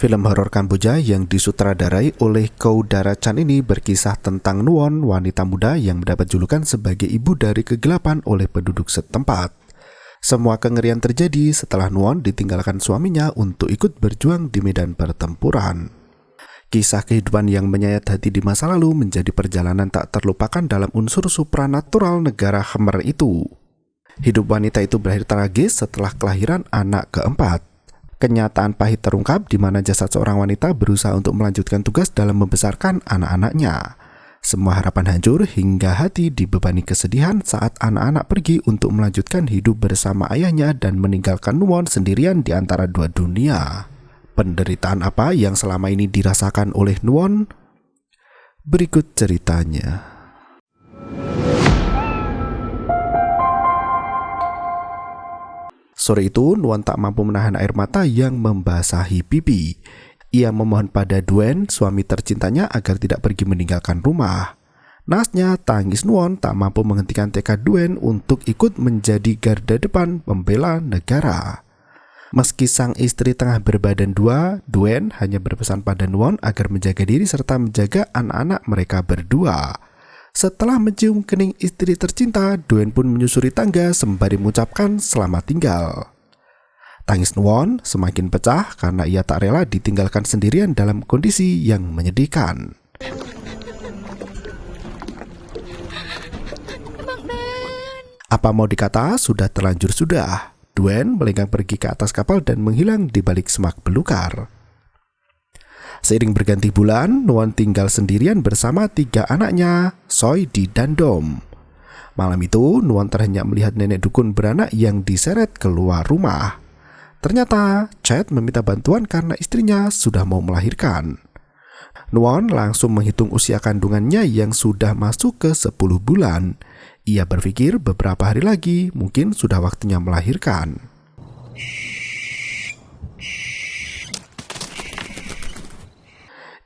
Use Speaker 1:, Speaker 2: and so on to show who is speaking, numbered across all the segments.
Speaker 1: Film horor Kamboja yang disutradarai oleh Koudara Chan ini berkisah tentang Nuon, wanita muda yang mendapat julukan sebagai ibu dari kegelapan oleh penduduk setempat. Semua kengerian terjadi setelah Nuon ditinggalkan suaminya untuk ikut berjuang di medan pertempuran. Kisah kehidupan yang menyayat hati di masa lalu menjadi perjalanan tak terlupakan dalam unsur supranatural negara Khmer itu. Hidup wanita itu berakhir tragis setelah kelahiran anak keempat. Kenyataan pahit terungkap di mana jasad seorang wanita berusaha untuk melanjutkan tugas dalam membesarkan anak-anaknya. Semua harapan hancur hingga hati dibebani kesedihan saat anak-anak pergi untuk melanjutkan hidup bersama ayahnya dan meninggalkan Nuon sendirian di antara dua dunia. Penderitaan apa yang selama ini dirasakan oleh Nuon? Berikut ceritanya. Sore itu, Nuon tak mampu menahan air mata yang membasahi pipi. Ia memohon pada Duen, suami tercintanya, agar tidak pergi meninggalkan rumah. Naasnya, tangis Nuon tak mampu menghentikan tekad Duen untuk ikut menjadi garda depan pembela negara. Meski sang istri tengah berbadan dua, Duen hanya berpesan pada Nuon agar menjaga diri serta menjaga anak-anak mereka berdua. Setelah mencium kening istri tercinta, Duen pun menyusuri tangga sembari mengucapkan selamat tinggal. Tangis Nuon semakin pecah karena ia tak rela ditinggalkan sendirian dalam kondisi yang menyedihkan. Apa mau dikata, sudah terlanjur sudah. Duen melenggang pergi ke atas kapal dan menghilang di balik semak belukar. Seiring berganti bulan, Nuon tinggal sendirian bersama 3 anaknya, Soy, Di, dan Dom. Malam itu, Nuon terhenyak melihat nenek dukun beranak yang diseret keluar rumah. Ternyata, Chet meminta bantuan karena istrinya sudah mau melahirkan. Nuon langsung menghitung usia kandungannya yang sudah masuk ke 10 bulan. Ia berpikir beberapa hari lagi mungkin sudah waktunya melahirkan.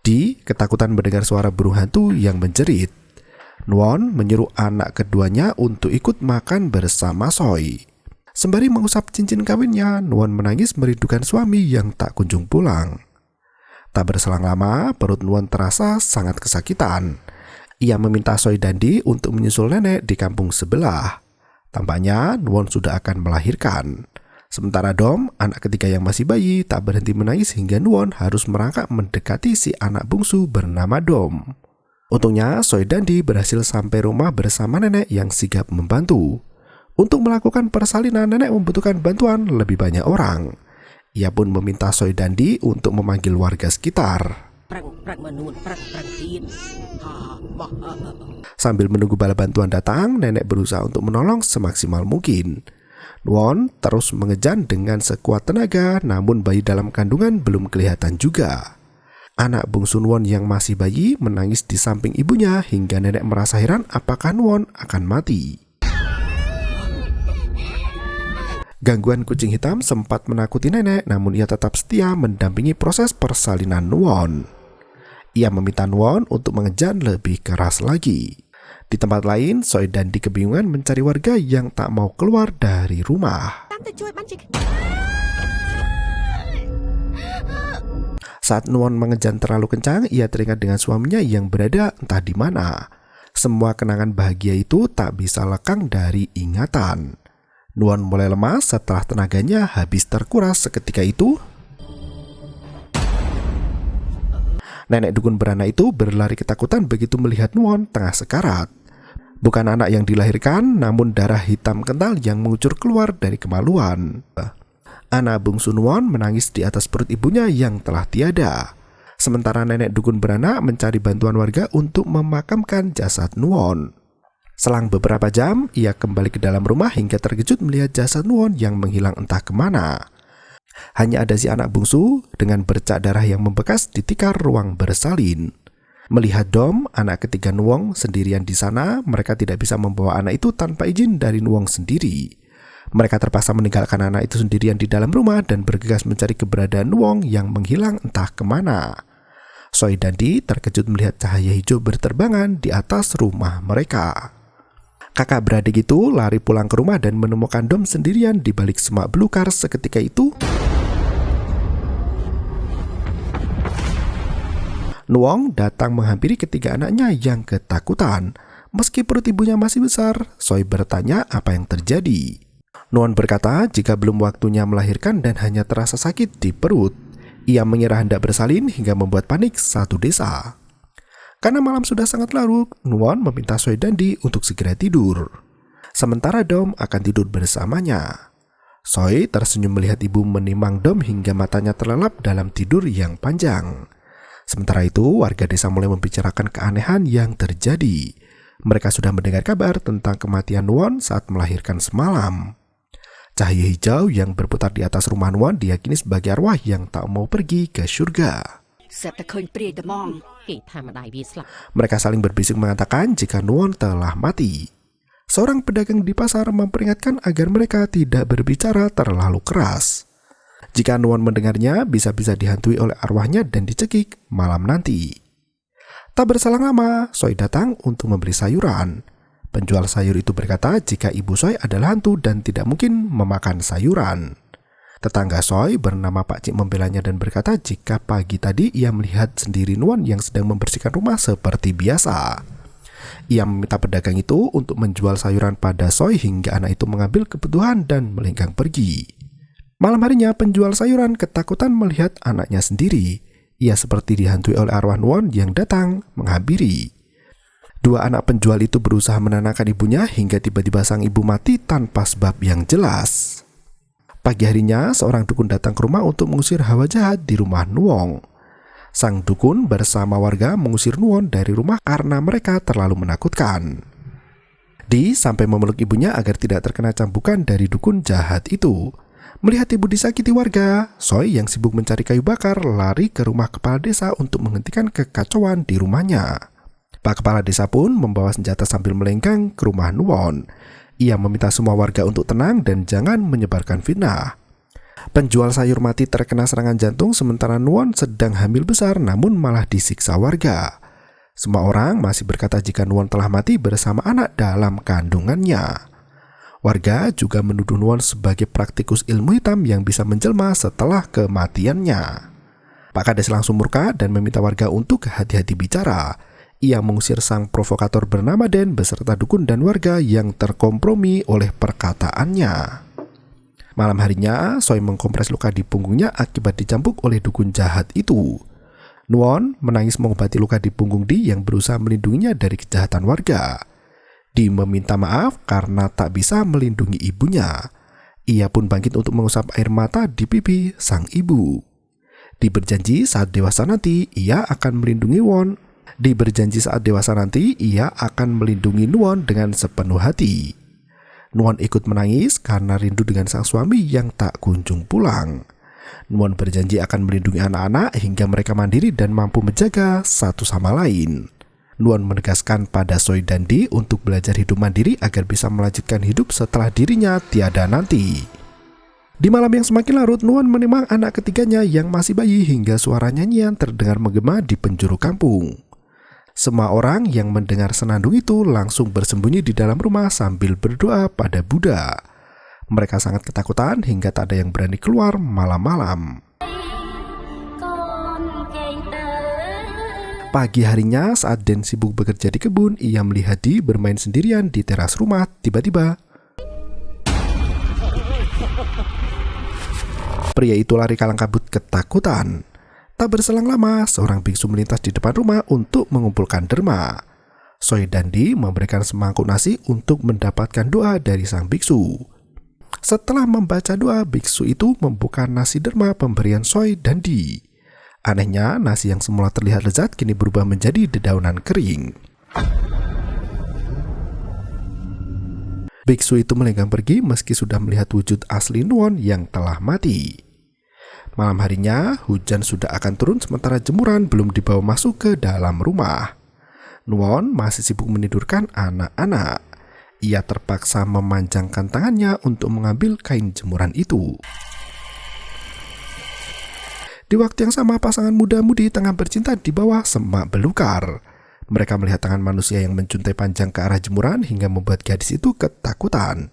Speaker 1: Di ketakutan mendengar suara burung hantu yang menjerit. Nuon menyuruh anak keduanya untuk ikut makan bersama Soy. Sembari mengusap cincin kawinnya, Nuon menangis merindukan suami yang tak kunjung pulang. Tak berselang lama, perut Nuon terasa sangat kesakitan. Ia meminta Soy dan Di untuk menyusul nenek di kampung sebelah. Tampaknya Nuon sudah akan melahirkan. Sementara Dom, anak ketiga yang masih bayi, tak berhenti menangis hingga Nuon harus merangkak mendekati si anak bungsu bernama Dom. Untungnya, Soy dan Di berhasil sampai rumah bersama nenek yang sigap membantu. Untuk melakukan persalinan, nenek membutuhkan bantuan lebih banyak orang. Ia pun meminta Soy dan Di untuk memanggil warga sekitar. Sambil menunggu bala bantuan datang, nenek berusaha untuk menolong semaksimal mungkin. Nuon terus mengejan dengan sekuat tenaga, namun bayi dalam kandungan belum kelihatan juga. Anak bungsu Nuon yang masih bayi menangis di samping ibunya hingga nenek merasa heran apakah Nuon akan mati. Gangguan kucing hitam sempat menakuti nenek, namun ia tetap setia mendampingi proses persalinan Nuon. Ia meminta Nuon untuk mengejan lebih keras lagi. Di tempat lain, Soy dan Di kebingungan mencari warga yang tak mau keluar dari rumah. Saat Nuon mengejan terlalu kencang, ia teringat dengan suaminya yang berada entah di mana. Semua kenangan bahagia itu tak bisa lekang dari ingatan. Nuon mulai lemas setelah tenaganya habis terkuras seketika itu. Nenek dukun beranak itu berlari ketakutan begitu melihat Nuon tengah sekarat. Bukan anak yang dilahirkan, namun darah hitam kental yang mengucur keluar dari kemaluan. Anak bungsu Nuon menangis di atas perut ibunya yang telah tiada. Sementara nenek dukun beranak mencari bantuan warga untuk memakamkan jasad Nuon. Selang beberapa jam, ia kembali ke dalam rumah hingga terkejut melihat jasad Nuon yang menghilang entah kemana. Hanya ada si anak bungsu dengan bercak darah yang membekas di tikar ruang bersalin. Melihat Dom, anak ketiga Nuon sendirian di sana, mereka tidak bisa membawa anak itu tanpa izin dari Nuon sendiri. Mereka terpaksa meninggalkan anak itu sendirian di dalam rumah dan bergegas mencari keberadaan Nuon yang menghilang entah kemana. Soy dan Di terkejut melihat cahaya hijau berterbangan di atas rumah mereka. Kakak beradik itu lari pulang ke rumah dan menemukan Dom sendirian di balik semak belukar. Seketika itu, Nuong datang menghampiri ketiga anaknya yang ketakutan. Meski perut ibunya masih besar, Soi bertanya apa yang terjadi. Nuon berkata jika belum waktunya melahirkan dan hanya terasa sakit di perut. Ia mengira hendak bersalin hingga membuat panik satu desa. Karena malam sudah sangat larut, Nuon meminta Soi dan Di untuk segera tidur. Sementara Dom akan tidur bersamanya. Soi tersenyum melihat ibu menimang Dom hingga matanya terlelap dalam tidur yang panjang. Sementara itu, warga desa mulai membicarakan keanehan yang terjadi. Mereka sudah mendengar kabar tentang kematian Nuon saat melahirkan semalam. Cahaya hijau yang berputar di atas rumah Nuon diyakini sebagai arwah yang tak mau pergi ke surga. Mereka saling berbisik mengatakan jika Nuon telah mati. Seorang pedagang di pasar memperingatkan agar mereka tidak berbicara terlalu keras. Jika Nuon mendengarnya, bisa-bisa dihantui oleh arwahnya dan dicekik malam nanti. Tak berselang lama, Soi datang untuk membeli sayuran. Penjual sayur itu berkata jika ibu Soi adalah hantu dan tidak mungkin memakan sayuran. Tetangga Soi bernama Pak Cik membelanya dan berkata jika pagi tadi ia melihat sendiri Nuon yang sedang membersihkan rumah seperti biasa. Ia meminta pedagang itu untuk menjual sayuran pada Soi hingga anak itu mengambil kebutuhan dan melenggang pergi. Malam harinya penjual sayuran ketakutan melihat anaknya sendiri. Ia seperti dihantui oleh arwah Nuon yang datang menghampiri. Dua anak penjual itu berusaha menenangkan ibunya hingga tiba-tiba sang ibu mati tanpa sebab yang jelas. Pagi harinya seorang dukun datang ke rumah untuk mengusir hawa jahat di rumah Nuong. Sang dukun bersama warga mengusir Nuon dari rumah karena mereka terlalu menakutkan. Di sampai memeluk ibunya agar tidak terkena cambukan dari dukun jahat itu. Melihat ibu disakiti warga, Soi yang sibuk mencari kayu bakar lari ke rumah kepala desa untuk menghentikan kekacauan di rumahnya. Pak kepala desa pun membawa senjata sambil melenggang ke rumah Nuon. Ia meminta semua warga untuk tenang dan jangan menyebarkan fitnah. Penjual sayur mati terkena serangan jantung sementara Nuon sedang hamil besar namun malah disiksa warga. Semua orang masih berkata jika Nuon telah mati bersama anak dalam kandungannya. Warga juga menuduh Nuon sebagai praktikus ilmu hitam yang bisa menjelma setelah kematiannya. Pak Kades langsung murka dan meminta warga untuk hati-hati bicara. Ia mengusir sang provokator bernama Den beserta dukun dan warga yang terkompromi oleh perkataannya. Malam harinya, Soi mengkompres luka di punggungnya akibat dicambuk oleh dukun jahat itu. Nuon menangis mengobati luka di punggung Di yang berusaha melindunginya dari kejahatan warga. Di meminta maaf karena tak bisa melindungi ibunya. Ia pun bangkit untuk mengusap air mata di pipi sang ibu. Di berjanji saat dewasa nanti ia akan melindungi Nuon dengan sepenuh hati. Nuon ikut menangis karena rindu dengan sang suami yang tak kunjung pulang. Nuon berjanji akan melindungi anak-anak hingga mereka mandiri dan mampu menjaga satu sama lain. Nuon menegaskan pada Soi dan Di untuk belajar hidup mandiri agar bisa melanjutkan hidup setelah dirinya tiada nanti. Di malam yang semakin larut, Nuon menimang anak ketiganya yang masih bayi hingga suara nyanyian terdengar menggema di penjuru kampung. Semua orang yang mendengar senandung itu langsung bersembunyi di dalam rumah sambil berdoa pada Buddha. Mereka sangat ketakutan hingga tak ada yang berani keluar malam-malam. Pagi harinya saat Den sibuk bekerja di kebun, ia melihat Di bermain sendirian di teras rumah. Tiba-tiba pria itu lari kalang kabut ketakutan. Tak berselang lama, seorang biksu melintas di depan rumah untuk mengumpulkan derma. Soi dan Di memberikan semangkuk nasi untuk mendapatkan doa dari sang biksu. Setelah membaca doa, biksu itu membuka nasi derma pemberian Soi dan Di. Anehnya, nasi yang semula terlihat lezat kini berubah menjadi dedaunan kering. Biksu itu melenggang pergi meski sudah melihat wujud asli Nuon yang telah mati. Malam harinya, hujan sudah akan turun sementara jemuran belum dibawa masuk ke dalam rumah. Nuon masih sibuk menidurkan anak-anak. Ia terpaksa memanjangkan tangannya untuk mengambil kain jemuran itu. Di waktu yang sama, pasangan muda-mudi tengah bercinta di bawah semak belukar. Mereka melihat tangan manusia yang mencuntai panjang ke arah jemuran hingga membuat gadis itu ketakutan.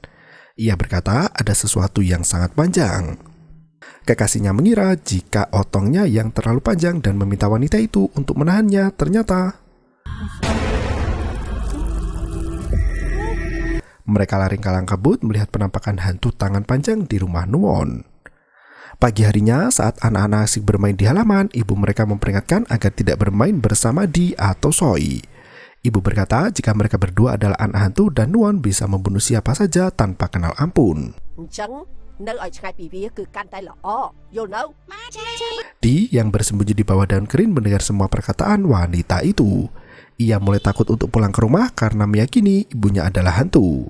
Speaker 1: Ia berkata ada sesuatu yang sangat panjang. Kekasihnya mengira jika otongnya yang terlalu panjang dan meminta wanita itu untuk menahannya. Ternyata mereka lari kalang kabut melihat penampakan hantu tangan panjang di rumah Nuwon. Pagi harinya saat anak-anak asik bermain di halaman, ibu mereka memperingatkan agar tidak bermain bersama Di atau Soi. Ibu berkata jika mereka berdua adalah anak hantu dan Nuwon bisa membunuh siapa saja tanpa kenal ampun. Di yang bersembunyi di bawah daun kering mendengar semua perkataan wanita itu. Ia mulai takut untuk pulang ke rumah karena meyakini ibunya adalah hantu.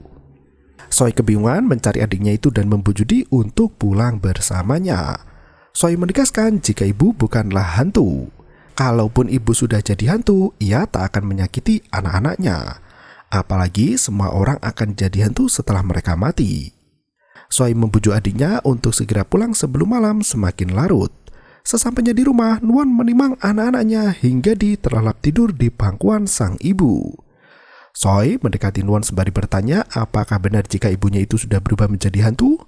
Speaker 1: Soi kebingungan mencari adiknya itu dan membujuk Di untuk pulang bersamanya. Soi menegaskan jika ibu bukanlah hantu. Kalaupun ibu sudah jadi hantu, ia tak akan menyakiti anak-anaknya. Apalagi semua orang akan jadi hantu setelah mereka mati. Soi membujuk adiknya untuk segera pulang sebelum malam semakin larut. Sesampainya di rumah, Nuwon menimang anak-anaknya hingga Di terlelap tidur di pangkuan sang ibu. Soi mendekati Nuwon sembari bertanya apakah benar jika ibunya itu sudah berubah menjadi hantu.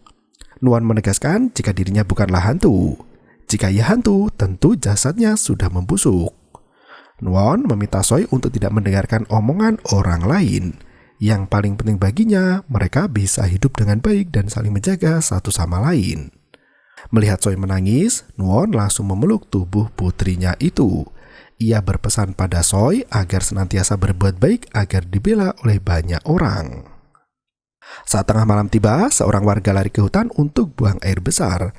Speaker 1: Nuwon menegaskan jika dirinya bukanlah hantu. Jika ia hantu, tentu jasadnya sudah membusuk. Nuwon meminta Soi untuk tidak mendengarkan omongan orang lain. Yang paling penting baginya, mereka bisa hidup dengan baik dan saling menjaga satu sama lain. Melihat Soi menangis, Nuwon langsung memeluk tubuh putrinya itu. Ia berpesan pada Soi agar senantiasa berbuat baik agar dibela oleh banyak orang. Saat tengah malam tiba, seorang warga lari ke hutan untuk buang air besar.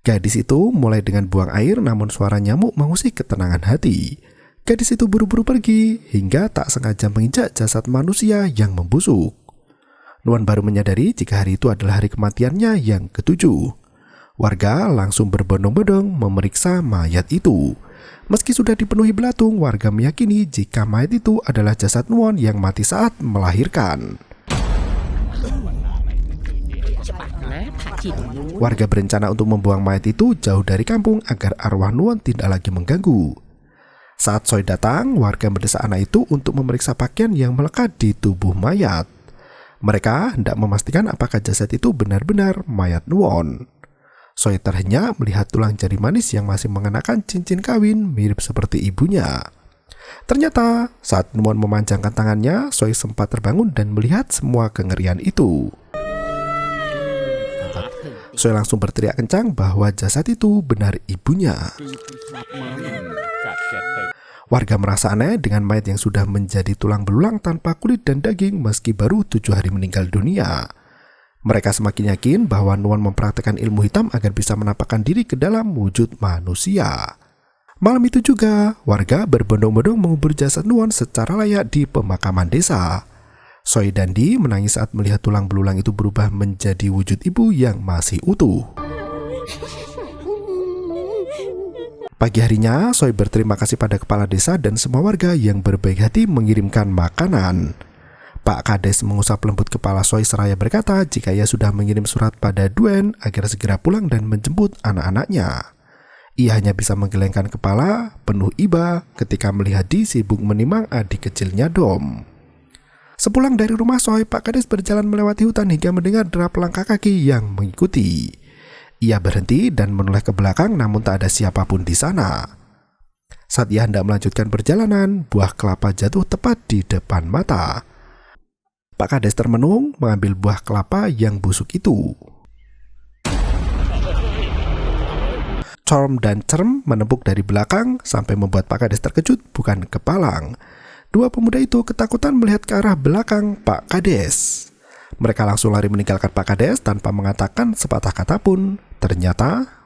Speaker 1: Gadis itu mulai dengan buang air namun suara nyamuk mengusik ketenangan hati. Gadis itu buru-buru pergi hingga tak sengaja menginjak jasad manusia yang membusuk. Nuwon baru menyadari jika hari itu adalah hari kematiannya yang ketujuh. Warga langsung berbondong-bondong memeriksa mayat itu. Meski sudah dipenuhi belatung, warga meyakini jika mayat itu adalah jasad Nuwon yang mati saat melahirkan. Warga berencana untuk membuang mayat itu jauh dari kampung agar arwah Nuwon tidak lagi mengganggu. Saat Soi datang, warga mendesak anak itu untuk memeriksa pakaian yang melekat di tubuh mayat. Mereka hendak memastikan apakah jasad itu benar-benar mayat Nuwon. Soi terhenyak melihat tulang jari manis yang masih mengenakan cincin kawin mirip seperti ibunya. Ternyata saat Nuwon memanjangkan tangannya, Soi sempat terbangun dan melihat semua kengerian itu. Soi langsung berteriak kencang bahwa jasad itu benar ibunya. Warga merasa aneh dengan mayat yang sudah menjadi tulang belulang tanpa kulit dan daging meski baru 7 hari meninggal dunia. Mereka semakin yakin bahwa Nuwon mempraktekkan ilmu hitam agar bisa menampakkan diri ke dalam wujud manusia. Malam itu juga, warga berbondong-bondong mengubur jasad Nuwon secara layak di pemakaman desa. Soi dan Di menangis saat melihat tulang belulang itu berubah menjadi wujud ibu yang masih utuh. Pagi harinya, Soi berterima kasih pada kepala desa dan semua warga yang berbaik hati mengirimkan makanan. Pak Kades mengusap lembut kepala Soi seraya berkata jika ia sudah mengirim surat pada Duen agar segera pulang dan menjemput anak-anaknya. Ia hanya bisa menggelengkan kepala penuh iba ketika melihat Di sibuk menimang adik kecilnya Dom. Sepulang dari rumah Soi, Pak Kades berjalan melewati hutan hingga mendengar derap langkah kaki yang mengikuti. Ia berhenti dan menoleh ke belakang namun tak ada siapapun di sana. Saat ia hendak melanjutkan perjalanan, buah kelapa jatuh tepat di depan mata. Pak Kades termenung mengambil buah kelapa yang busuk itu. Chorm dan Cerm menepuk dari belakang sampai membuat Pak Kades terkejut bukan kepalang. Dua pemuda itu ketakutan melihat ke arah belakang Pak Kades. Mereka langsung lari meninggalkan Pak Kades tanpa mengatakan sepatah kata pun. Ternyata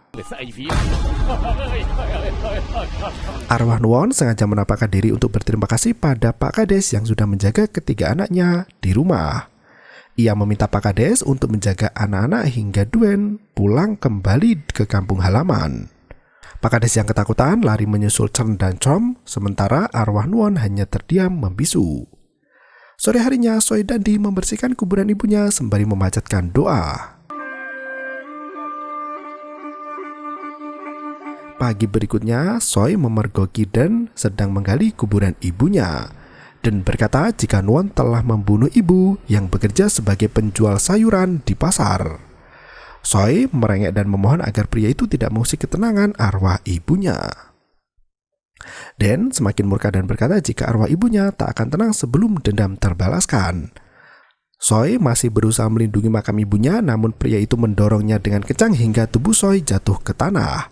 Speaker 1: arwah Nuwon sengaja menampakkan diri untuk berterima kasih pada Pak Kades yang sudah menjaga ketiga anaknya di rumah. Ia meminta Pak Kades untuk menjaga anak-anak hingga Duen pulang kembali ke kampung halaman. Pak Kades yang ketakutan lari menyusul Cerm dan Chom, sementara arwah Nuwon hanya terdiam membisu. Sore harinya, Soi dan Di membersihkan kuburan ibunya sembari memanjatkan doa. Pagi berikutnya, Soi memergoki Den sedang menggali kuburan ibunya. Den berkata jika Nuwon telah membunuh ibu yang bekerja sebagai penjual sayuran di pasar. Soy merengek dan memohon agar pria itu tidak mengusik ketenangan arwah ibunya. Dan semakin murka dan berkata jika arwah ibunya tak akan tenang sebelum dendam terbalaskan. Soy masih berusaha melindungi makam ibunya, namun pria itu mendorongnya dengan kencang hingga tubuh Soy jatuh ke tanah.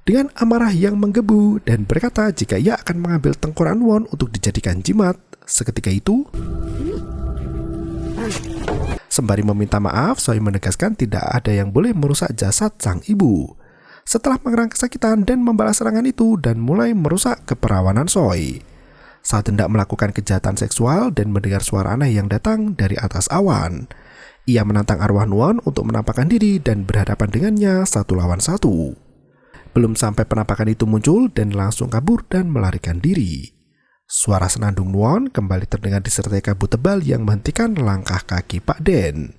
Speaker 1: Dengan amarah yang menggebu dan berkata jika ia akan mengambil tengkorak Nuwon untuk dijadikan jimat. Seketika itu, sembari meminta maaf, Soy menegaskan tidak ada yang boleh merusak jasad sang ibu. Setelah mengerang kesakitan dan membalas serangan itu dan mulai merusak keperawanan Soy. Saat hendak melakukan kejahatan seksual dan mendengar suara aneh yang datang dari atas awan, ia menantang arwah Nuwon untuk menampakkan diri dan berhadapan dengannya satu lawan satu. Belum sampai penampakan itu muncul dan langsung kabur dan melarikan diri. Suara senandung Nuwon kembali terdengar disertai kabut tebal yang menghentikan langkah kaki Pak Den.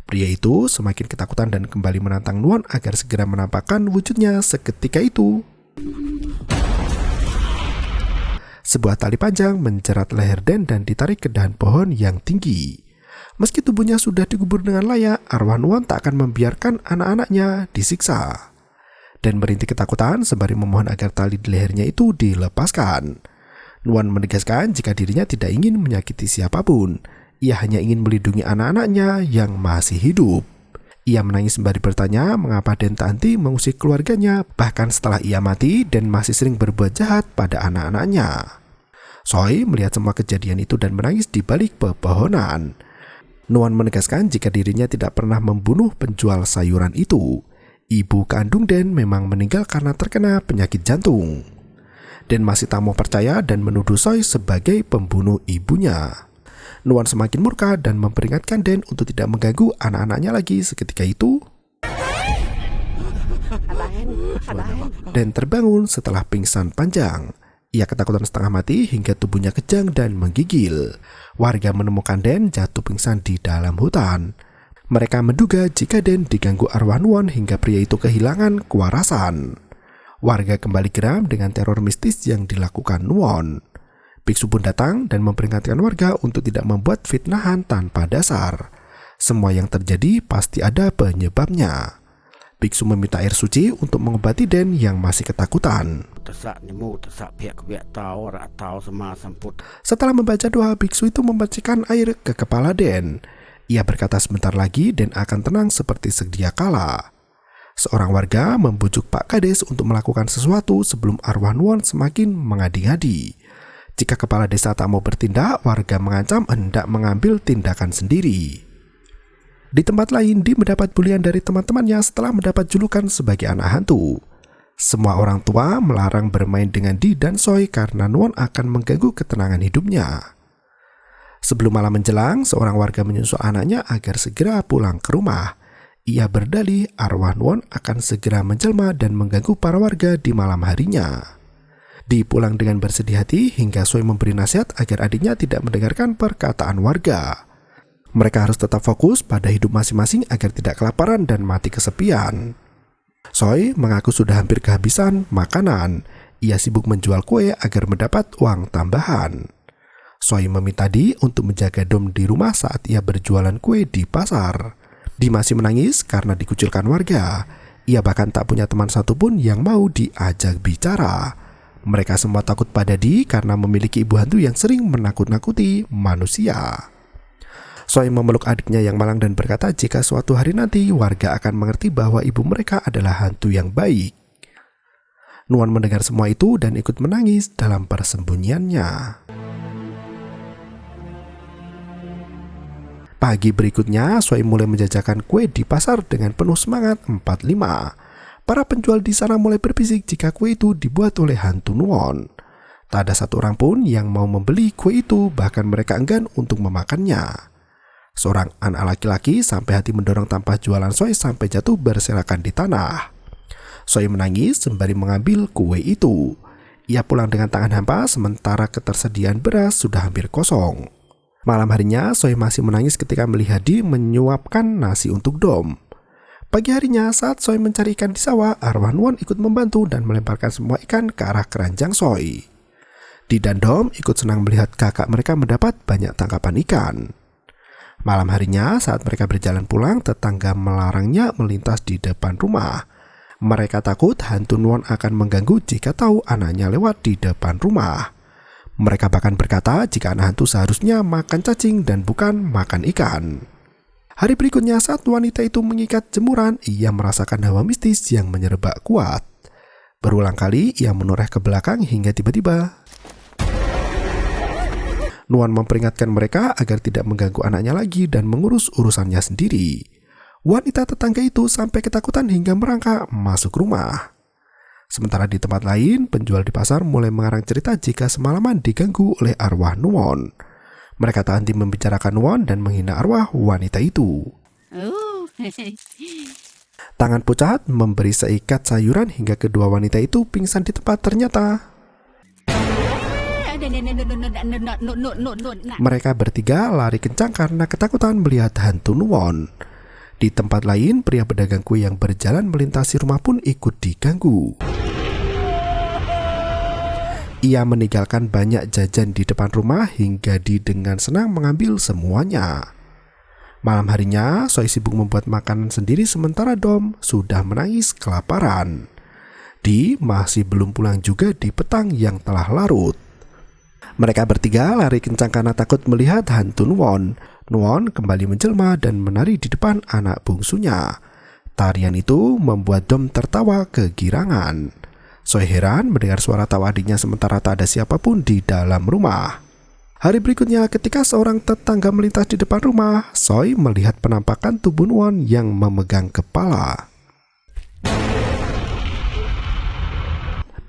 Speaker 1: Pria itu semakin ketakutan dan kembali menantang Nuwon agar segera menampakkan wujudnya seketika itu. Sebuah tali panjang menjerat leher Den dan ditarik ke dahan pohon yang tinggi. Meski tubuhnya sudah dikubur dengan layak, arwah Nuwon tak akan membiarkan anak-anaknya disiksa. Den merintih ketakutan sembari memohon agar tali di lehernya itu dilepaskan. Nuwon menegaskan jika dirinya tidak ingin menyakiti siapapun. Ia hanya ingin melindungi anak-anaknya yang masih hidup. Ia menangis sembari bertanya mengapa Den tak henti mengusik keluarganya bahkan setelah ia mati dan masih sering berbuat jahat pada anak-anaknya. Soy melihat semua kejadian itu dan menangis di balik pepohonan. Nuwon menegaskan jika dirinya tidak pernah membunuh penjual sayuran itu. Ibu kandung Den memang meninggal karena terkena penyakit jantung. Den masih tak mau percaya dan menuduh Soy sebagai pembunuh ibunya. Nuwon semakin murka dan memperingatkan Den untuk tidak mengganggu anak-anaknya lagi. Seketika itu, Den terbangun setelah pingsan panjang. Ia ketakutan setengah mati hingga tubuhnya kejang dan menggigil. Warga menemukan Den jatuh pingsan di dalam hutan. Mereka menduga jika Den diganggu arwah Nuwon hingga pria itu kehilangan kewarasan. Warga kembali geram dengan teror mistis yang dilakukan Nuwon. Biksu pun datang dan memperingatkan warga untuk tidak membuat fitnahan tanpa dasar. Semua yang terjadi pasti ada penyebabnya. Biksu meminta air suci untuk mengobati Den yang masih ketakutan. Setelah membaca doa, biksu itu memercikan air ke kepala Den. Ia berkata sebentar lagi Den akan tenang seperti sedia kala. Seorang warga membujuk Pak Kades untuk melakukan sesuatu sebelum arwah Nuwon semakin mengadi-ngadi. Jika kepala desa tak mau bertindak, warga mengancam hendak mengambil tindakan sendiri. Di tempat lain, Di mendapat bulian dari teman-temannya setelah mendapat julukan sebagai anak hantu. Semua orang tua melarang bermain dengan Di dan Soy karena Nuwon akan mengganggu ketenangan hidupnya. Sebelum malam menjelang, seorang warga menyusul anaknya agar segera pulang ke rumah. Ia berdalih arwah Nuwon akan segera menjelma dan mengganggu para warga di malam harinya. Di pulang dengan bersedih hati hingga Soy memberi nasihat agar adiknya tidak mendengarkan perkataan warga. Mereka harus tetap fokus pada hidup masing-masing agar tidak kelaparan dan mati kesepian. Soy mengaku sudah hampir kehabisan makanan. Ia sibuk menjual kue agar mendapat uang tambahan. Soy meminta Di untuk menjaga Dom di rumah saat ia berjualan kue di pasar. Di masih menangis karena dikucilkan warga. Ia bahkan tak punya teman satupun yang mau diajak bicara. Mereka semua takut pada Di karena memiliki ibu hantu yang sering menakut-nakuti manusia. Soy memeluk adiknya yang malang dan berkata jika suatu hari nanti warga akan mengerti bahwa ibu mereka adalah hantu yang baik. Nuwon mendengar semua itu dan ikut menangis dalam persembunyiannya. Pagi berikutnya, Soy mulai menjajakan kue di pasar dengan penuh semangat 45. Para penjual di sana mulai berbisik jika kue itu dibuat oleh hantu Nuwon. Tak ada satu orang pun yang mau membeli kue itu, bahkan mereka enggan untuk memakannya. Seorang anak laki-laki sampai hati mendorong tampah jualan Soy sampai jatuh berserakan di tanah. Soy menangis sembari mengambil kue itu. Ia pulang dengan tangan hampa sementara ketersediaan beras sudah hampir kosong. Malam harinya, Soy masih menangis ketika melihat Di menyuapkan nasi untuk Dom. Pagi harinya, saat Soy mencari ikan di sawah, arwah Nuwon ikut membantu dan melemparkan semua ikan ke arah keranjang Soy. Di dan Dom ikut senang melihat kakak mereka mendapat banyak tangkapan ikan. Malam harinya saat mereka berjalan pulang, tetangga melarangnya melintas di depan rumah. Mereka takut hantu Nuon akan mengganggu jika tahu anaknya lewat di depan rumah. Mereka bahkan berkata jika anak hantu seharusnya makan cacing dan bukan makan ikan. Hari berikutnya saat wanita itu mengikat jemuran, ia merasakan hawa mistis yang menyerebak kuat. Berulang kali ia menoleh ke belakang hingga tiba-tiba Nuon memperingatkan mereka agar tidak mengganggu anaknya lagi dan mengurus urusannya sendiri. Wanita tetangga itu sampai ketakutan hingga merangkak masuk rumah. Sementara di tempat lain, penjual di pasar mulai mengarang cerita jika semalaman diganggu oleh arwah Nuon. Mereka tak henti membicarakan Nuon dan menghina arwah wanita itu. Tangan Pucat memberi seikat sayuran hingga kedua wanita itu pingsan di tempat. Ternyata mereka bertiga lari kencang karena ketakutan melihat hantu Nuon. Di tempat lain, pria pedagang kue yang berjalan melintasi rumah pun ikut diganggu. Ia meninggalkan banyak jajan di depan rumah hingga dengan senang mengambil semuanya. Malam harinya, Soi sibuk membuat makanan sendiri sementara Dom sudah menangis kelaparan. Di masih belum pulang juga di petang yang telah larut. Mereka bertiga lari kencang karena takut melihat hantu Nuon. Nuon kembali menjelma dan menari di depan anak bungsunya. Tarian itu membuat Dom tertawa kegirangan. Soi heran mendengar suara tawa adiknya sementara tak ada siapapun di dalam rumah. Hari berikutnya ketika seorang tetangga melintas di depan rumah, Soi melihat penampakan tubuh Nuon yang memegang kepala.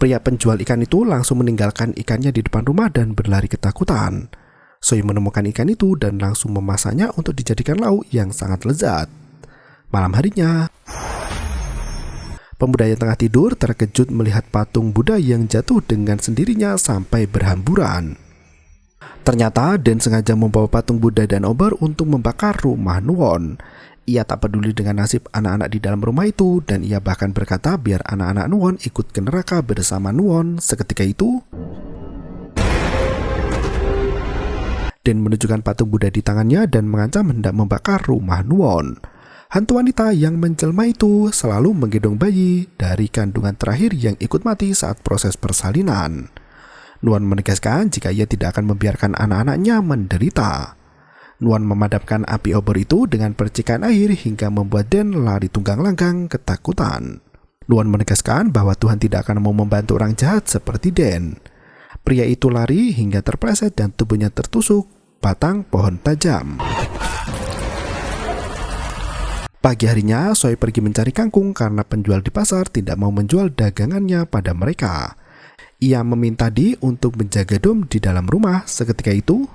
Speaker 1: Pria penjual ikan itu langsung meninggalkan ikannya di depan rumah dan berlari ketakutan. Soi menemukan ikan itu dan langsung memasaknya untuk dijadikan lauk yang sangat lezat. Malam harinya, pemuda yang tengah tidur terkejut melihat patung Buddha yang jatuh dengan sendirinya sampai berhamburan. Ternyata Den sengaja membawa patung Buddha dan obor untuk membakar rumah Nuon. Ia tak peduli dengan nasib anak-anak di dalam rumah itu dan ia bahkan berkata biar anak-anak Nuon ikut ke neraka bersama Nuon. Seketika itu, Den menunjukkan patung Buddha di tangannya dan mengancam hendak membakar rumah Nuon. Hantu wanita yang menjelma itu selalu menggendong bayi dari kandungan terakhir yang ikut mati saat proses persalinan. Nuon menegaskan jika ia tidak akan membiarkan anak-anaknya menderita. Nuon memadamkan api obor itu dengan percikan air hingga membuat Den lari tunggang langgang ketakutan. Nuon menegaskan bahwa Tuhan tidak akan mau membantu orang jahat seperti Den. Pria itu lari hingga terpleset dan tubuhnya tertusuk batang pohon tajam. Pagi harinya, Soi pergi mencari kangkung karena penjual di pasar tidak mau menjual dagangannya pada mereka. Ia meminta Di untuk menjaga Dom di dalam rumah. Seketika itu,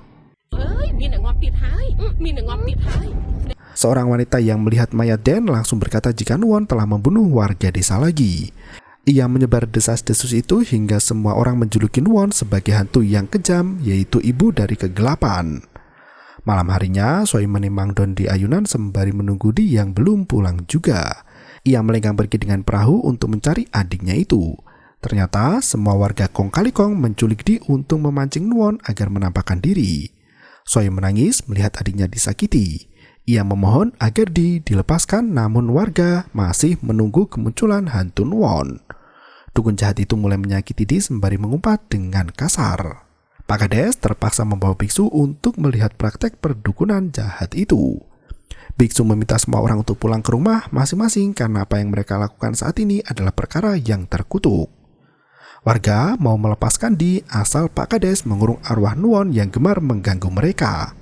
Speaker 1: seorang wanita yang melihat mayat Den langsung berkata jika Nuon telah membunuh warga desa lagi. Ia menyebar desas-desus itu hingga semua orang menjuluki Nuon sebagai hantu yang kejam, yaitu ibu dari kegelapan. Malam harinya, Soi menimang Don di ayunan sembari menunggu Di yang belum pulang juga. Ia melenggang pergi dengan perahu untuk mencari adiknya itu. Ternyata semua warga Kong Kali Kong menculik Di untuk memancing Nuon agar menampakkan diri. Soi menangis melihat adiknya disakiti. Ia memohon agar Di dilepaskan, namun warga masih menunggu kemunculan hantu Nuon. Dukun jahat itu mulai menyakiti Di sembari mengumpat dengan kasar. Pak Kades terpaksa membawa biksu untuk melihat praktek perdukunan jahat itu. Biksu meminta semua orang untuk pulang ke rumah masing-masing karena apa yang mereka lakukan saat ini adalah perkara yang terkutuk. Warga mau melepaskan Di asal Pak Kades mengurung arwah Nuon yang gemar mengganggu mereka.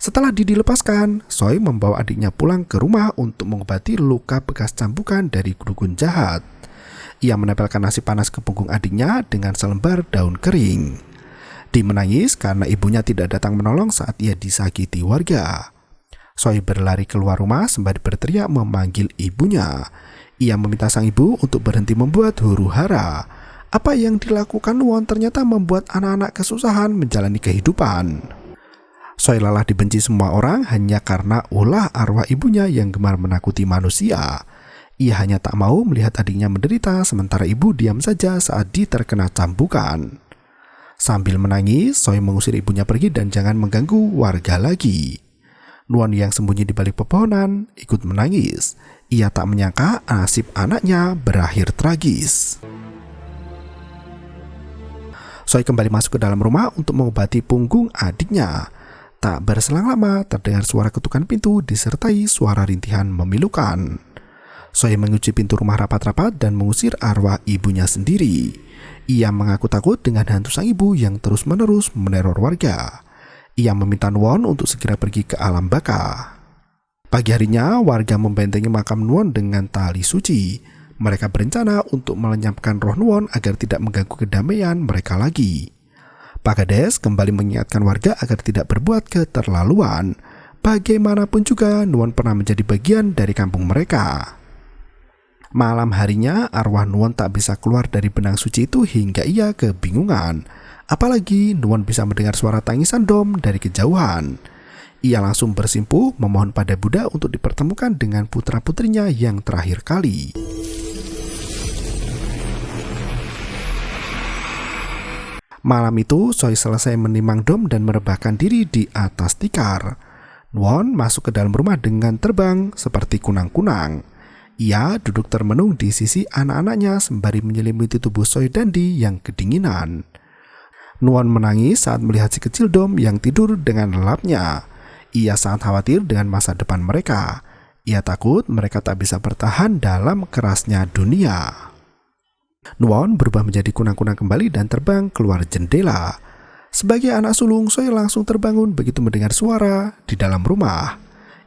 Speaker 1: Setelah Di dilepaskan, Soi membawa adiknya pulang ke rumah untuk mengobati luka bekas cambukan dari dukun jahat. Ia menempelkan nasi panas ke punggung adiknya dengan selembar daun kering. Di menangis karena ibunya tidak datang menolong saat ia disakiti warga. Soi berlari keluar rumah sembari berteriak memanggil ibunya. Ia meminta sang ibu untuk berhenti membuat huru-hara. Apa yang dilakukan Nuon ternyata membuat anak-anak kesusahan menjalani kehidupan. Soi lelah dibenci semua orang hanya karena ulah arwah ibunya yang gemar menakuti manusia. Ia hanya tak mau melihat adiknya menderita sementara ibu diam saja saat Di terkena cambukan. Sambil menangis, Soi mengusir ibunya pergi dan jangan mengganggu warga lagi. Nuan yang sembunyi di balik pepohonan ikut menangis. Ia tak menyangka nasib anaknya berakhir tragis. Soi kembali masuk ke dalam rumah untuk mengobati punggung adiknya. Tak berselang lama terdengar suara ketukan pintu disertai suara rintihan memilukan. Soi mengunci pintu rumah rapat-rapat dan mengusir arwah ibunya sendiri. Ia mengaku takut dengan hantu sang ibu yang terus-menerus meneror warga. Ia meminta Nuon untuk segera pergi ke alam baka. Pagi harinya, warga membentengi makam Nuon dengan tali suci. Mereka berencana untuk melenyapkan roh Nuon agar tidak mengganggu kedamaian mereka lagi. Pak Kades kembali mengingatkan warga agar tidak berbuat keterlaluan. Bagaimanapun juga, Nuon pernah menjadi bagian dari kampung mereka. Malam harinya, arwah Nuon tak bisa keluar dari benang suci itu hingga ia kebingungan. Apalagi Nuon bisa mendengar suara tangisan Dom dari kejauhan. Ia langsung bersimpuh memohon pada Buddha untuk dipertemukan dengan putra-putrinya yang terakhir kali. Malam itu, Soi selesai menimang Dom dan merebahkan diri di atas tikar. Nuon masuk ke dalam rumah dengan terbang seperti kunang-kunang. Ia duduk termenung di sisi anak-anaknya sembari menyelimuti tubuh Soi Dandi yang kedinginan. Nuon menangis saat melihat si kecil Dom yang tidur dengan lelapnya. Ia sangat khawatir dengan masa depan mereka. Ia takut mereka tak bisa bertahan dalam kerasnya dunia. Nuon berubah menjadi kunang-kunang kembali dan terbang keluar jendela. Sebagai anak sulung, Soi langsung terbangun begitu mendengar suara di dalam rumah.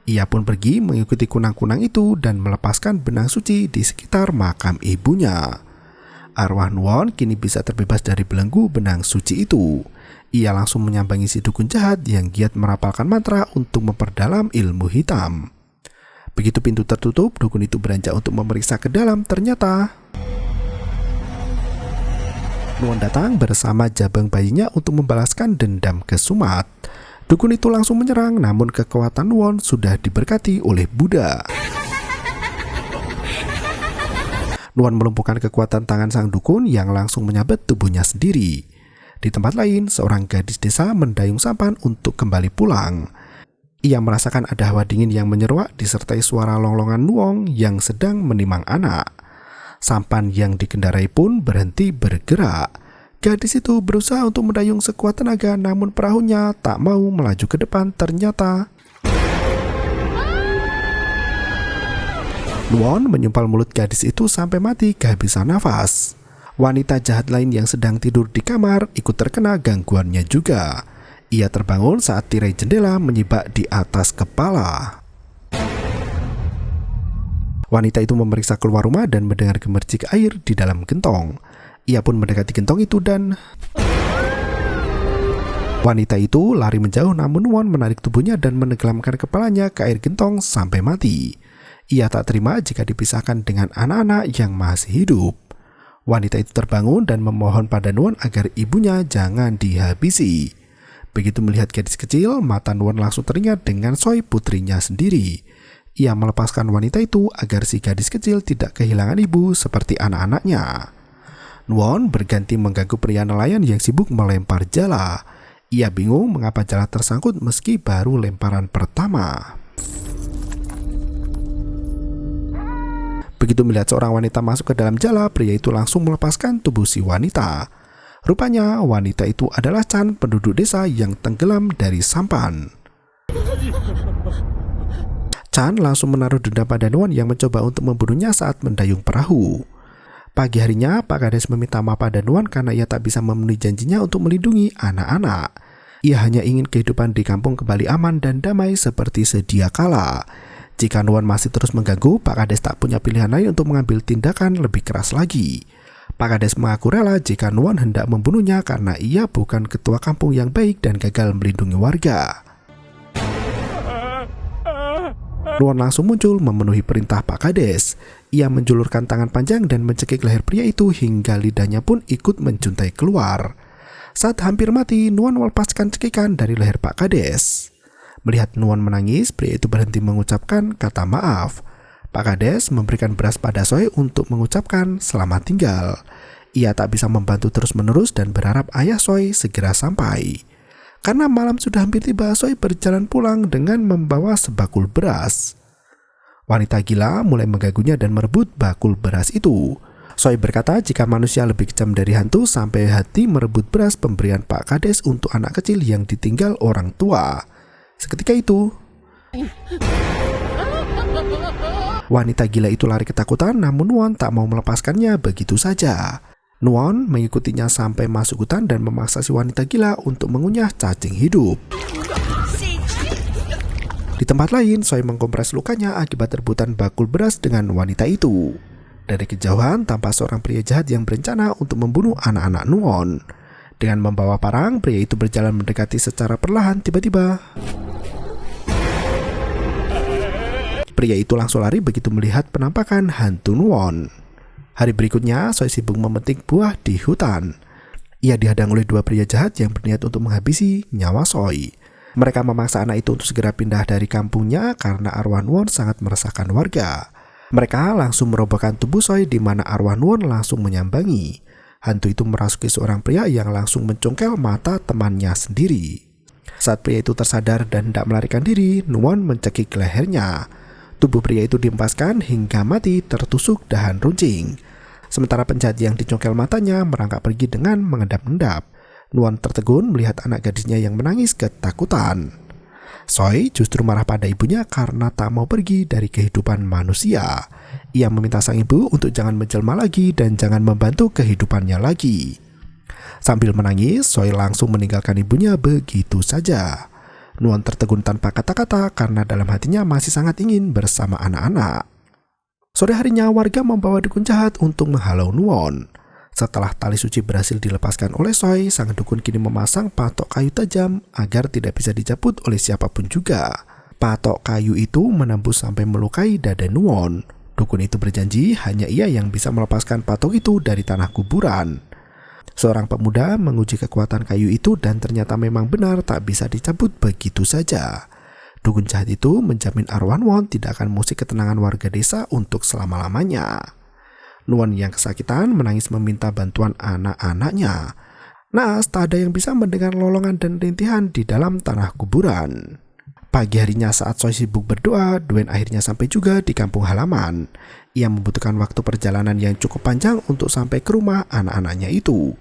Speaker 1: Ia pun pergi mengikuti kunang-kunang itu dan melepaskan benang suci di sekitar makam ibunya. Arwah Nuon kini bisa terbebas dari belenggu benang suci itu. Ia langsung menyambangi si dukun jahat yang giat merapalkan mantra untuk memperdalam ilmu hitam. Begitu pintu tertutup, dukun itu beranjak untuk memeriksa ke dalam. Ternyata Nuon datang bersama jabang bayinya untuk membalaskan dendam ke Sumat. Dukun itu langsung menyerang, namun kekuatan Nuon sudah diberkati oleh Buddha. Nuon melumpuhkan kekuatan tangan sang dukun yang langsung menyabet tubuhnya sendiri. Di tempat lain, seorang gadis desa mendayung sampan untuk kembali pulang. Ia merasakan ada hawa dingin yang menyeruak disertai suara longlongan Nuon yang sedang menimang anak. Sampan yang dikendarai pun berhenti bergerak. Gadis itu berusaha untuk mendayung sekuat tenaga, namun perahunya tak mau melaju ke depan. Ternyata Nuon menyumpal mulut gadis itu sampai mati kehabisan nafas. Wanita jahat lain yang sedang tidur di kamar ikut terkena gangguannya juga. Ia terbangun saat tirai jendela menyibak di atas kepala. Wanita itu memeriksa keluar rumah dan mendengar gemercik air di dalam gentong. Ia pun mendekati gentong itu dan wanita itu lari menjauh, namun Nuon menarik tubuhnya dan menenggelamkan kepalanya ke air gentong sampai mati. Ia tak terima jika dipisahkan dengan anak-anak yang masih hidup. Wanita itu terbangun dan memohon pada Nuon agar ibunya jangan dihabisi. Begitu melihat gadis kecil, mata Nuon langsung teringat dengan Soi putrinya sendiri. Ia melepaskan wanita itu agar si gadis kecil tidak kehilangan ibu seperti anak-anaknya. Nuon berganti mengganggu pria nelayan yang sibuk melempar jala. Ia bingung mengapa jala tersangkut meski baru lemparan pertama. Begitu melihat seorang wanita masuk ke dalam jala, pria itu langsung melepaskan tubuh si wanita. Rupanya wanita itu adalah Chan, penduduk desa yang tenggelam dari sampan. Chan langsung menaruh dendam pada Nuon yang mencoba untuk membunuhnya saat mendayung perahu. Pagi harinya, Pak Kades meminta maaf pada Nuon karena ia tak bisa memenuhi janjinya untuk melindungi anak-anak. Ia hanya ingin kehidupan di kampung kembali aman dan damai seperti sedia kala. Jika Nuon masih terus mengganggu, Pak Kades tak punya pilihan lain untuk mengambil tindakan lebih keras lagi. Pak Kades mengaku rela jika Nuon hendak membunuhnya karena ia bukan ketua kampung yang baik dan gagal melindungi warga. Nuon langsung muncul memenuhi perintah Pak Kades. Ia menjulurkan tangan panjang dan mencekik leher pria itu hingga lidahnya pun ikut mencuntai keluar. Saat hampir mati, Nuon melepaskan cekikan dari leher Pak Kades. Melihat Nuon menangis, pria itu berhenti mengucapkan kata maaf. Pak Kades memberikan beras pada Soi untuk mengucapkan selamat tinggal. Ia tak bisa membantu terus-menerus dan berharap ayah Soi segera sampai. Karena malam sudah hampir tiba, Soy berjalan pulang dengan membawa sebakul beras. Wanita gila mulai mengganggunya dan merebut bakul beras itu. Soy berkata jika manusia lebih kejam dari hantu sampai hati merebut beras pemberian Pak Kades untuk anak kecil yang ditinggal orang tua. Seketika itu, wanita gila itu lari ketakutan, namun Nuwon tak mau melepaskannya begitu saja. Nuwon mengikutinya sampai masuk hutan dan memaksa si wanita gila untuk mengunyah cacing hidup. Di tempat lain, Soy mengkompres lukanya akibat rebutan bakul beras dengan wanita itu. Dari kejauhan tampak seorang pria jahat yang berencana untuk membunuh anak-anak Nuwon. Dengan membawa parang, pria itu berjalan mendekati secara perlahan. Tiba-tiba, pria itu langsung lari begitu melihat penampakan hantu Nuwon. Hari berikutnya, Soy sibuk memetik buah di hutan. Ia dihadang oleh dua pria jahat yang berniat untuk menghabisi nyawa Soy. Mereka memaksa anak itu untuk segera pindah dari kampungnya karena arwah Nuwon sangat meresahkan warga. Mereka langsung merobohkan tubuh Soy di mana arwah Nuwon langsung menyambangi. Hantu itu merasuki seorang pria yang langsung mencongkel mata temannya sendiri. Saat pria itu tersadar dan hendak melarikan diri, Nuwon mencekik lehernya. Tubuh pria itu dihempaskan hingga mati tertusuk dahan runcing. Sementara penjahat yang dicongkel matanya merangkak pergi dengan mengendap-endap. Nuwon tertegun melihat anak gadisnya yang menangis ketakutan. Soy justru marah pada ibunya karena tak mau pergi dari kehidupan manusia. Ia meminta sang ibu untuk jangan menjelma lagi dan jangan membantu kehidupannya lagi. Sambil menangis, Soy langsung meninggalkan ibunya begitu saja. Nuwon tertegun tanpa kata-kata karena dalam hatinya masih sangat ingin bersama anak-anak. Sore harinya warga membawa dukun jahat untuk menghalau Nuwon. Setelah tali suci berhasil dilepaskan oleh Soy, sang dukun kini memasang patok kayu tajam agar tidak bisa dicabut oleh siapapun juga. Patok kayu itu menembus sampai melukai dada Nuwon. Dukun itu berjanji hanya ia yang bisa melepaskan patok itu dari tanah kuburan. Seorang pemuda menguji kekuatan kayu itu dan ternyata memang benar tak bisa dicabut begitu saja. Dukun jahat itu menjamin arwah Nuwon tidak akan mengusik ketenangan warga desa untuk selama-lamanya. Nuwon yang kesakitan menangis meminta bantuan anak-anaknya. Naas tak ada yang bisa mendengar lolongan dan rintihan di dalam tanah kuburan. Pagi harinya saat Soy sibuk berdoa, Duen akhirnya sampai juga di kampung halaman. Ia membutuhkan waktu perjalanan yang cukup panjang untuk sampai ke rumah anak-anaknya itu.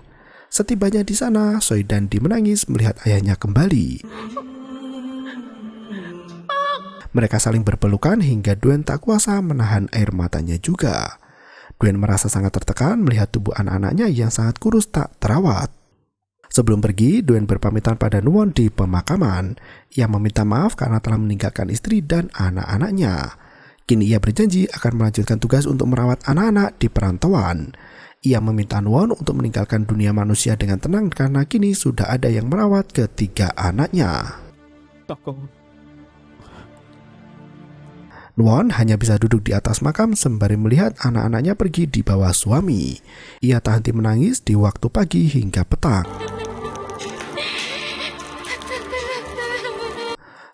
Speaker 1: Setibanya di sana, Soy dan Di menangis melihat ayahnya kembali. Mereka saling berpelukan hingga Duen tak kuasa menahan air matanya juga. Duen merasa sangat tertekan melihat tubuh anak-anaknya yang sangat kurus tak terawat. Sebelum pergi, Duen berpamitan pada Nuwon di pemakaman. Ia meminta maaf karena telah meninggalkan istri dan anak-anaknya. Kini ia berjanji akan melanjutkan tugas untuk merawat anak-anak di perantauan. Ia meminta Nuwon untuk meninggalkan dunia manusia dengan tenang karena kini sudah ada yang merawat ketiga anaknya. Nuwon hanya bisa duduk di atas makam sembari melihat anak-anaknya pergi di bawah suami. Ia tak henti menangis di waktu pagi hingga petang.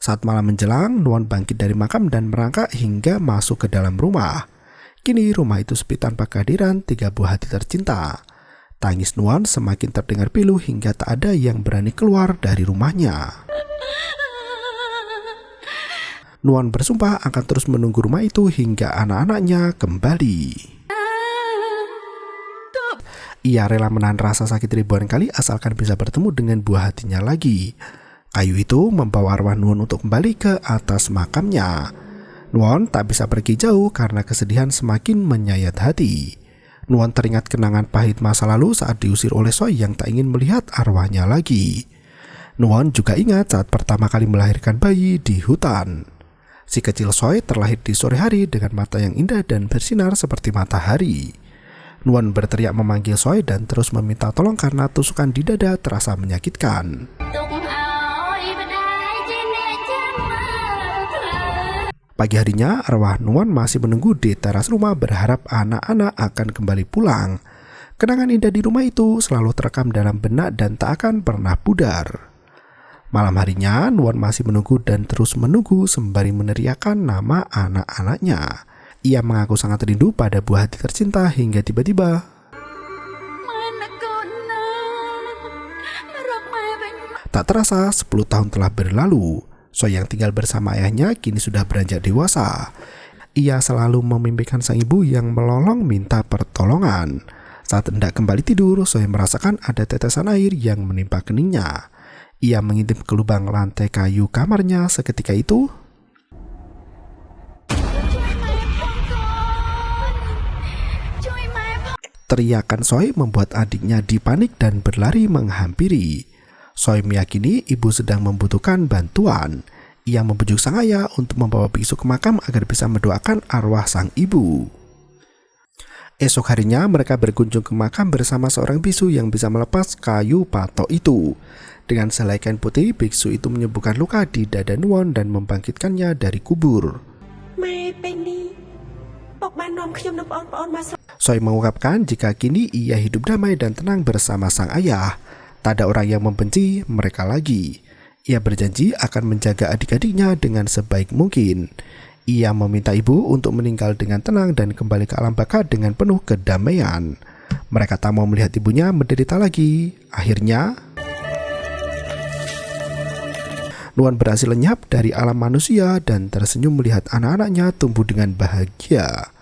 Speaker 1: Saat malam menjelang, Nuwon bangkit dari makam dan merangkak hingga masuk ke dalam rumah. Kini rumah itu sepi tanpa kehadiran tiga buah hati tercinta. Tangis Nuwon semakin terdengar pilu hingga tak ada yang berani keluar dari rumahnya. Nuwon bersumpah akan terus menunggu rumah itu hingga anak-anaknya kembali. Ia rela menahan rasa sakit ribuan kali asalkan bisa bertemu dengan buah hatinya lagi. Kayu itu membawa arwah Nuwon untuk kembali ke atas makamnya. Nuwon tak bisa pergi jauh karena kesedihan semakin menyayat hati. Nuwon teringat kenangan pahit masa lalu saat diusir oleh Soy yang tak ingin melihat arwahnya lagi. Nuwon juga ingat saat pertama kali melahirkan bayi di hutan. Si kecil Soy terlahir di sore hari dengan mata yang indah dan bersinar seperti matahari. Nuwon berteriak memanggil Soy dan terus meminta tolong karena tusukan di dada terasa menyakitkan. Pagi harinya, arwah Nuwon masih menunggu di teras rumah berharap anak-anak akan kembali pulang. Kenangan indah di rumah itu selalu terekam dalam benak dan tak akan pernah pudar. Malam harinya, Nuwon masih menunggu dan terus menunggu sembari meneriakkan nama anak-anaknya. Ia mengaku sangat rindu pada buah hati tercinta hingga tiba-tiba Tak terasa 10 tahun telah berlalu. Soy yang tinggal bersama ayahnya kini sudah beranjak dewasa. Ia selalu memimpikan sang ibu yang melolong minta pertolongan. Saat hendak kembali tidur, Soy merasakan ada tetesan air yang menimpa keningnya. Ia mengintip ke lubang lantai kayu kamarnya. Seketika itu, teriakan Soy membuat adiknya dipanik dan berlari menghampiri. Soy meyakini ibu sedang membutuhkan bantuan. Ia membujuk sang ayah untuk membawa biksu ke makam agar bisa mendoakan arwah sang ibu. Esok harinya mereka berkunjung ke makam bersama seorang biksu yang bisa melepas kayu patok itu. Dengan selai kain putih, biksu itu menyembuhkan luka di dada Nuwon dan membangkitkannya dari kubur. Soy mengungkapkan jika kini ia hidup damai dan tenang bersama sang ayah. Tak ada orang yang membenci mereka lagi. Ia berjanji akan menjaga adik-adiknya dengan sebaik mungkin. Ia meminta ibu untuk meninggal dengan tenang dan kembali ke alam baka dengan penuh kedamaian. Mereka tak mau melihat ibunya menderita lagi. Akhirnya, Nuwon berhasil lenyap dari alam manusia dan tersenyum melihat anak-anaknya tumbuh dengan bahagia.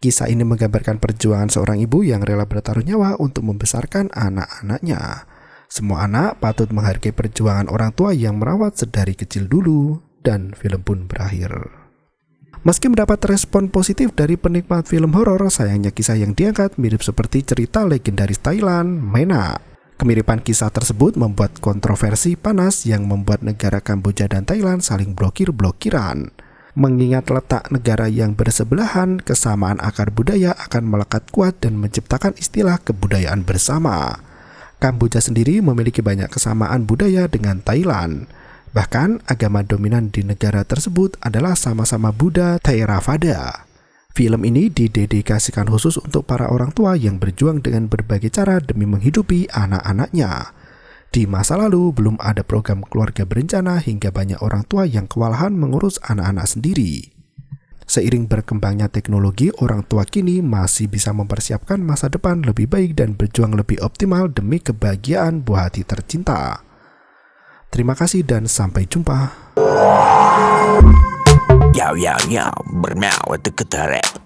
Speaker 1: Kisah ini menggambarkan perjuangan seorang ibu yang rela bertaruh nyawa untuk membesarkan anak-anaknya. Semua anak patut menghargai perjuangan orang tua yang merawat sedari kecil dulu, dan film pun berakhir. Meski mendapat respon positif dari penikmat film horor, sayangnya kisah yang diangkat mirip seperti cerita legendaris Thailand, Mena. Kemiripan kisah tersebut membuat kontroversi panas yang membuat negara Kamboja dan Thailand saling blokir-blokiran. Mengingat letak negara yang bersebelahan, kesamaan akar budaya akan melekat kuat dan menciptakan istilah kebudayaan bersama. Kamboja sendiri memiliki banyak kesamaan budaya dengan Thailand. Bahkan agama dominan di negara tersebut adalah sama-sama Buddha Theravada. Film ini didedikasikan khusus untuk para orang tua yang berjuang dengan berbagai cara demi menghidupi anak-anaknya. Di masa lalu belum ada program keluarga berencana hingga banyak orang tua yang kewalahan mengurus anak-anak sendiri. Seiring berkembangnya teknologi, orang tua kini masih bisa mempersiapkan masa depan lebih baik dan berjuang lebih optimal demi kebahagiaan buah hati tercinta. Terima kasih dan sampai jumpa.
Speaker 2: Yo, bermau itu ketarik.